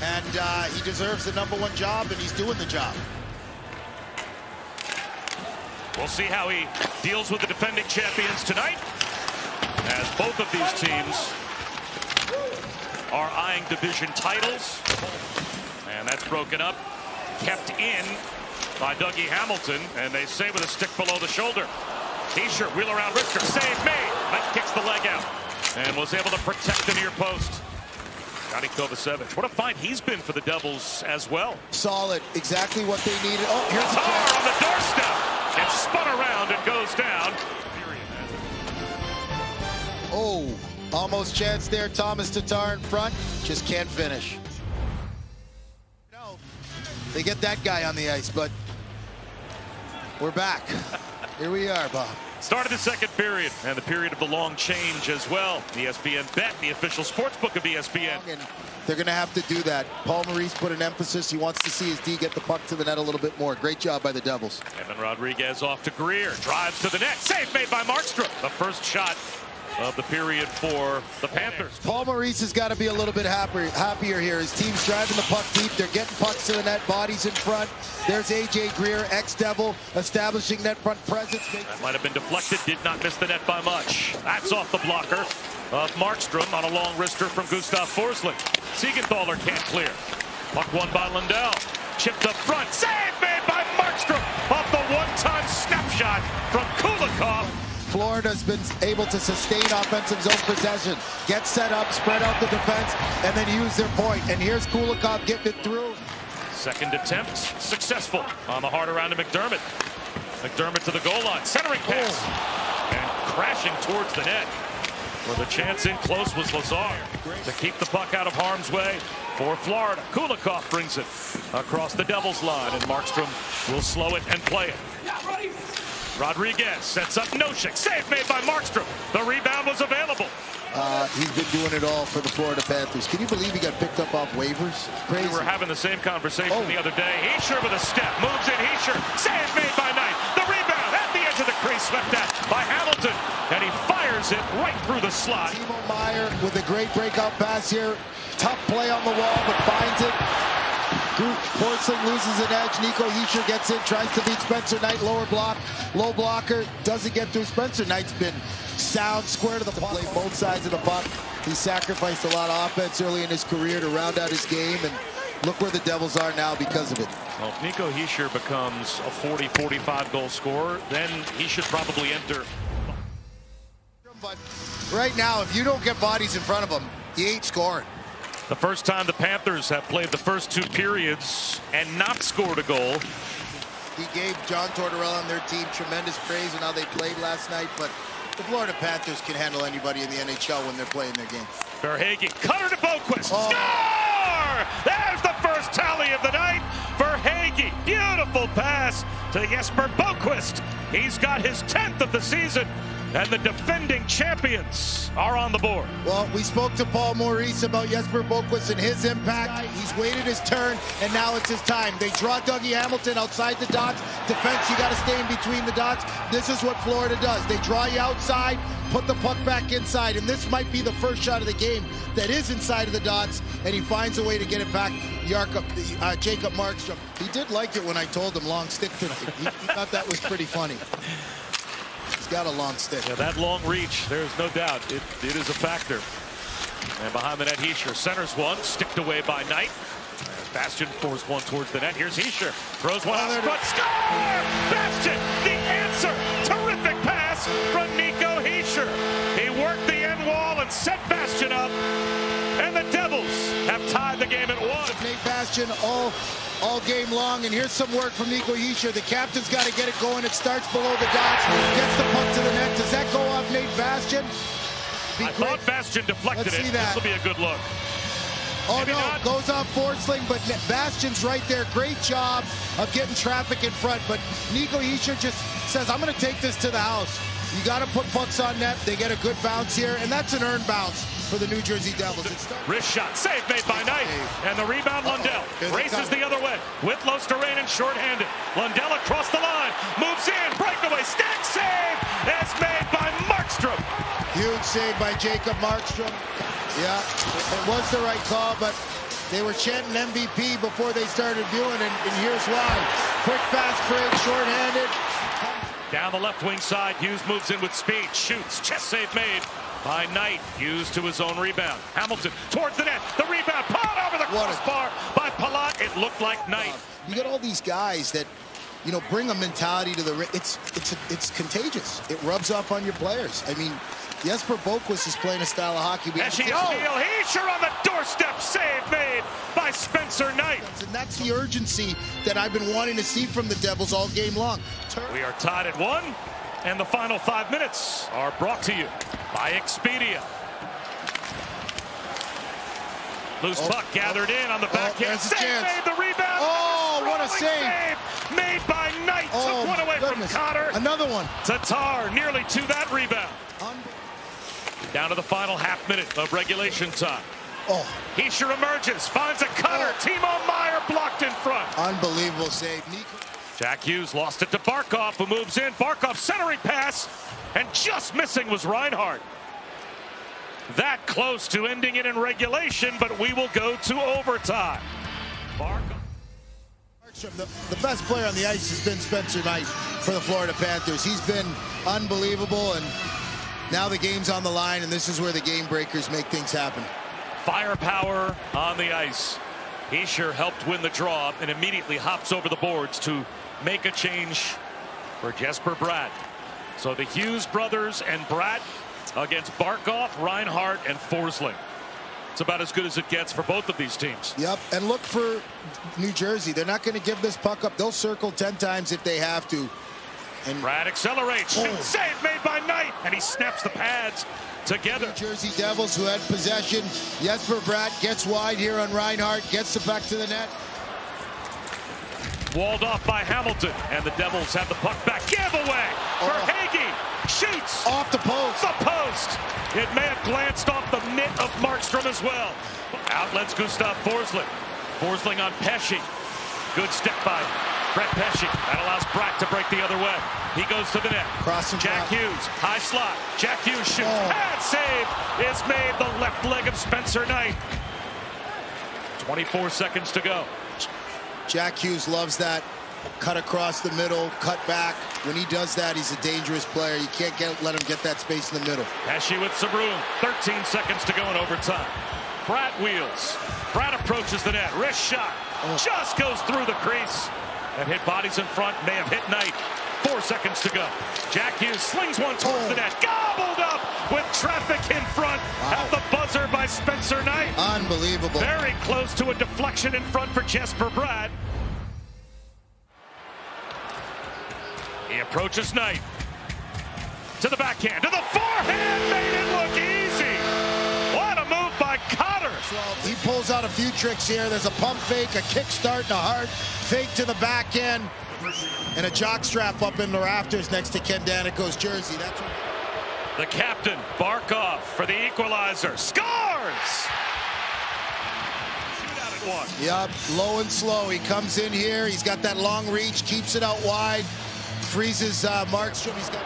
And he deserves the #1 job, and he's doing the job. We'll see how he deals with the defending champions tonight, as both of these teams are eyeing division titles. And that's broken up, kept in by Dougie Hamilton, and they say with a stick below the shoulder. T-shirt, wheel around wrister, save made. Mike kicks the leg out and was able to protect the near post. Johnny Kovacevic, what a find he's been for the Devils as well. Solid, exactly what they needed. Oh, here's the Tatar on the doorstep. It's spun around and goes down. Oh, almost chance there. Thomas Tatar in front, just can't finish. No, they get that guy on the ice, but we're back. Here we are, Bob. Started the second period, and the period of the long change as well. ESPN Bet, the official sports book of ESPN. And they're going to have to do that. Paul Maurice put an emphasis. He wants to see his D get the puck to the net a little bit more. Great job by the Devils. Evan Rodriguez off to Greer. Drives to the net. Save made by Markstrom. The first shot of the period for the Panthers. Paul Maurice has got to be a little bit happier here. His team's driving the puck deep. They're getting pucks to the net. Bodies in front. There's A.J. Greer, ex-Devil, establishing net front presence. That might have been deflected. Did not miss the net by much. That's off the blocker of Markstrom on a long wrister from Gustav Forsling. Siegenthaler can't clear. Puck won by Lundell. Chipped up front. Save made by Markstrom off the one-time snapshot from Kulikov. Florida's been able to sustain offensive zone possession, get set up, spread out the defense, and then use their point. And here's Kulikov getting it through. Second attempt successful on the hard around to McDermott. McDermott to the goal line, centering pass, and crashing towards the net. Where the chance in close was Lazar to keep the puck out of harm's way for Florida. Kulikov brings it across the Devils line, and Markstrom will slow it and play it. Rodriguez sets up Noshik. Save made by Markstrom. The rebound was available. He's been doing it all for the Florida Panthers. Can you believe he got picked up off waivers? Crazy. We were having the same conversation the other day. Heischer with a step. Moves in. Heischer. Save made by Knight. The rebound at the edge of the crease. Swept at by Hamilton. And he fires it right through the slot. Timo Meier with a great breakout pass here. Tough play on the wall, but finds it. Forsling loses an edge. Nico Heischer gets in, tries to beat Spencer Knight. Lower block, low blocker, doesn't get through. Spencer Knight's been sound, square to the puck. Play both sides of the puck. He sacrificed a lot of offense early in his career to round out his game, and look where the Devils are now because of it. Well, if Nico Heischer becomes a 40-45 goal scorer, then he should probably enter. But right now, if you don't get bodies in front of him, he ain't scoring. The first time the Panthers have played the first two periods and not scored a goal. He gave John Tortorella and their team tremendous praise on how they played last night, but the Florida Panthers can handle anybody in the NHL when they're playing their game. Verhaeghe, cutter to Boqvist. Score! There's the first tally of the night. Verhaeghe, beautiful pass to Jesper Boqvist. He's got his 10th of the season. And the defending champions are on the board. Well, we spoke to Paul Maurice about Jesper Boqvist and his impact. He's waited his turn, and now it's his time. They draw Dougie Hamilton outside the dots. Defense, you got to stay in between the dots. This is what Florida does. They draw you outside, put the puck back inside, and this might be the first shot of the game that is inside of the dots, and he finds a way to get it back. Jacob Markstrom. He did like it when I told him long stick tonight. He thought that was pretty funny. He's got a long stick. Yeah, that long reach, there's no doubt. It is a factor. And behind the net, Heischer centers one, sticked away by Knight. Bastian pours one towards the net. Here's Heischer. Throws one out front. Score! Bastian, the answer. Terrific pass from Nico Heischer. He worked the end wall and set Bastian up. And the Devils have tied the game at 1. Nate Bastian all game long, and here's some work from Nico Heischer. The captain's got to get it going. It starts below the dots, gets the puck to the net. Does that go off Nate Bastian? I thought Bastian deflected it. This will be a good look. Oh, no, goes off Forsling, but Bastian's right there. Great job of getting traffic in front, but Nico Heischer just says, I'm going to take this to the house. You got to put pucks on net. They get a good bounce here, and that's an earned bounce for the New Jersey Devils. Wrist shot, save made by Knight, and the rebound Lundell races the other way. With Losterrainen shorthanded. Lundell across the line, moves in, breakaway, stack save, as made by Markstrom. Huge save by Jacob Markstrom. Yeah, it was the right call, but They were chanting MVP before they started viewing, and here's why. Quick, fast break, shorthanded. Down the left wing side, Hughes moves in with speed, shoots, chest save made by Knight. Hughes to his own rebound. Hamilton towards the net, the rebound, put over the crossbar by Palat. It looked like Knight. You got all these guys that, you know, bring a mentality to the. It's contagious. It rubs off on your players. I mean, Jesper Boquist is playing a style of hockey. He's sure on the doorstep, save made by Spencer Knight. And that's the urgency that I've been wanting to see from the Devils all game long. We are tied at 1, and the final 5 minutes are brought to you by Expedia. Loose puck gathered in on the backhand. Save made, the rebound. Oh, what a save. Made by Knight. Took one away from Cotter. Another one. Tatar nearly to that rebound. Down to the final half minute of regulation time. Hischier emerges, finds a cutter. Timo Meier blocked in front. Unbelievable save. Jack Hughes lost it to Barkov, who moves in. Barkov centering pass, and just missing was Reinhart. That close to ending it in regulation, but we will go to overtime. The best player on the ice has been Spencer Knight for the Florida Panthers. He's been unbelievable, and now the game's on the line, and this is where the game breakers make things happen. Firepower on the ice. Hischier helped win the draw and immediately hops over the boards to make a change for Jesper Bratt. So the Hughes brothers and Bratt against Barkov, Reinhart, and Forsling. It's about as good as it gets for both of these teams. Yep, and look for New Jersey. They're not going to give this puck up. They'll circle 10 times if they have to. And Bratt accelerates. Save made by Knight, and he snaps the pads together. New Jersey Devils, who had possession. Jesper Bratt gets wide here on Reinhart, gets it back to the net. Walled off by Hamilton, and the Devils have the puck back. Giveaway for Hagee. Shoots off the post. The post. It may have glanced off the mitt of Markstrom as well. Outlets Gustav Forsling. Forsling on Pesce. Good stick by Brett Pesce. That allows Bratt to break the other way. He goes to the net. Jack Hughes, high slot. Jack Hughes shoots. Pad save is made. The left leg of Spencer Knight. 24 seconds to go. Jack Hughes loves that. Cut across the middle, cut back. When he does that, he's a dangerous player. You can't let him get that space in the middle. Pesce with some room. 13 seconds to go in overtime. Bratt wheels. Bratt approaches the net. Wrist shot. Just goes through the crease. And hit bodies in front. May have hit Knight. 4 seconds to go. Jack Hughes slings one towards the net. Gobbled up with traffic in front at the buzzer by Spencer Knight. Unbelievable. Very close to a deflection in front for Jesper Bratt. He approaches Knight. To the backhand. To the forehand. Made it look easy. What a move by Cotter. He pulls out a few tricks here. There's a pump fake, a kick start, and a hard fake to the backhand. And a jock strap up in the rafters next to Ken Danico's jersey. That's what... The captain, Barkov, for the equalizer. Scores! Shootout at 1. Yep, low and slow. He comes in here. He's got that long reach, keeps it out wide, freezes Markstrom. He's got...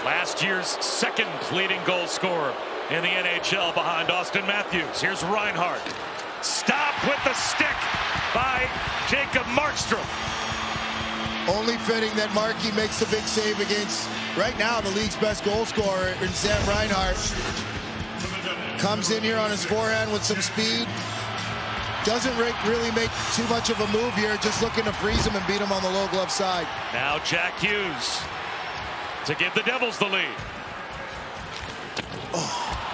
Last year's second leading goal scorer in the NHL behind Austin Matthews. Here's Reinhart. Stop with the stick by Jacob Markstrom. Only fitting that Markey makes the big save against, right now, the league's best goal scorer in Sam Reinhart. Comes in here on his forehand with some speed. Doesn't really make too much of a move here, just looking to freeze him and beat him on the low glove side. Now Jack Hughes to give the Devils the lead.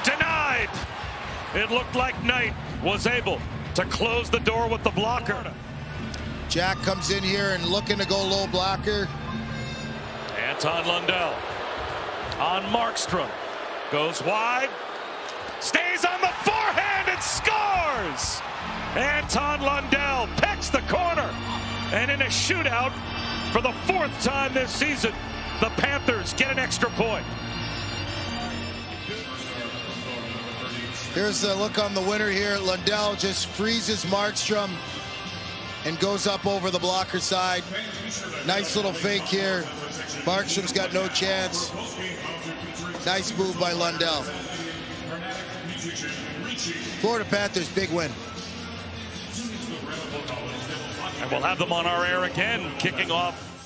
Denied! It looked like Knight was able to close the door with the blocker. Jack comes in here and looking to go low blocker. Anton Lundell on Markstrom. Goes wide. Stays on the forehand and scores! Anton Lundell picks the corner. And in a shootout, for the 4th time this season, the Panthers get an extra point. Here's the look on the winner here. Lundell just freezes Markstrom and goes up over the blocker side. Nice little fake here. Markstrom's got no chance. Nice move by Lundell. Florida Panthers, big win. And we'll have them on our air again, kicking off